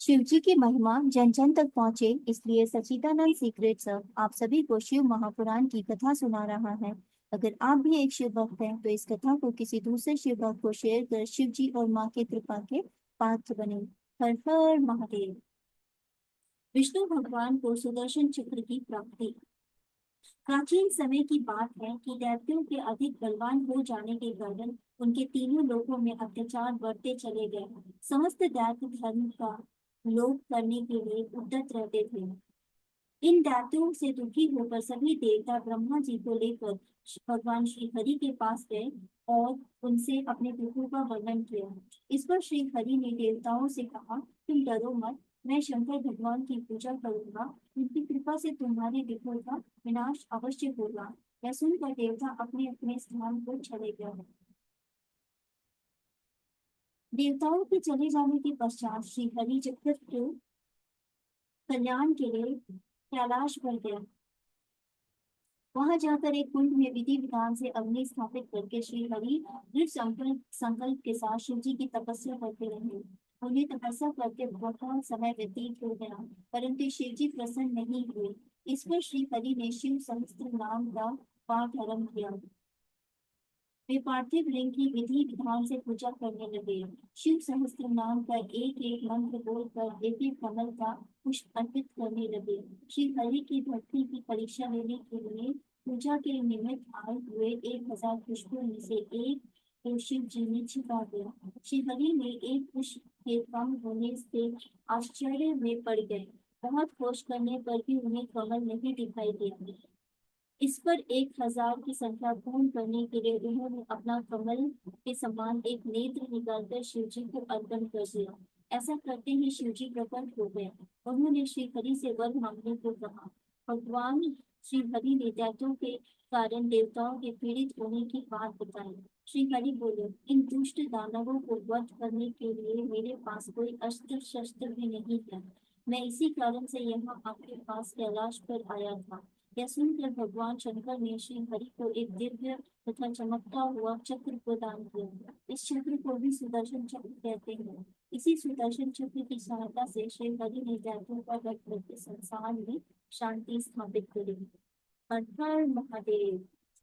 शिव जी की महिमा जन जन तक पहुंचे, इसलिए सच्चिदानंद सीक्रेट्स आप सभी को शिव महापुराण की कथा सुना रहा है। अगर आप भी एक शिव भक्त हैं, तो इस कथा को किसी दूसरे शिव भक्त को शेयर कर शिव जी और माँ के कृपा के पात्र बने। हर हर महादेव। विष्णु भगवान को सुदर्शन चक्र की प्राप्ति। प्राचीन समय की बात है कि दैत्यों के अधिक बलवान हो जाने के कारण उनके तीनों लोकों में अत्याचार बढ़ते चले गए। समस्त दैत्य धर्म का लोप करने के लिए उद्यत रहते थे। इन दैत्यों से दुखी होकर सभी देवता ब्रह्मा जी को लेकर भगवान श्री हरि के पास गए और उनसे अपने दुखों का वर्णन किया। इस पर श्री हरि ने देवताओं से कहा, तुम डरो मत, मैं शंकर भगवान की पूजा करूंगा, उनकी कृपा से तुम्हारे दुखों का विनाश अवश्य होगा। यह सुनकर देवता अपने अपने स्थान पर चले गए। देवताओं के चले जाने के पश्चात श्री हरि चक्र के कल्याण के लिए कैलाश पर गया। वहां जाकर एक कुंड में विधि विधान से अग्नि स्थापित करके श्री हरि दृढ़ संकल्प के साथ शिव जी की तपस्या करते रहे। उन्हें तपस्या करके बहुत समय व्यतीत हो गया, परंतु शिव जी प्रसन्न नहीं हुए। इस पर श्री हरि ने शिव सहस्त्र नाम का पाठ आरंभ किया। वे पार्थिव लिंग की विधि विधान से पूजा करने लगे। शिव सहस्त्र नाम का एक एक मंत्र बोलकर दिव्य कमल का पुष्प अर्पित करने लगे। श्री हरि की भक्ति की परीक्षा लेने के लिए पूजा के निमित्त आए हुए 1000 पुष्पों में से एक को शिव जी ने छिपा दिया। श्री हरि ने एक पुष्प के कम होने से आश्चर्य में पड़ गए। बहुत खोज करने पर भी उन्हें कमल नहीं दिखाई दिया। इस पर 1000 की संख्या पूर्ण करने के लिए उन्होंने अपना कमल के समान एक नेत्र निकालकर शिव जी को अर्पण कर दिया। ऐसा करते ही शिव जी प्रकट हो गए। उन्होंने श्री हरि से वर मांगने को कहा। भगवान श्री हरि ने दैत्यों के कारण देवताओं के पीड़ित होने की बात बताई। श्री हरि बोले, इन दुष्ट दानवों को वध करने के लिए मेरे पास कोई अस्त्र शस्त्र भी नहीं है। मैं इसी कारण से यहाँ आपके पास कैलाश पर आया था। यह सुनकर भगवान शंकर ने श्री हरि को एक दिव्य तथा चमकता हुआ चक्र प्रदान किया। इस चक्र को भी सुदर्शन चक्र कहते हैं। इसी सुदर्शन चक्र की सहायता से श्री हरि ने दैत्यों का वध करके संसार में शांति स्थापित करी। हर हर महादेव।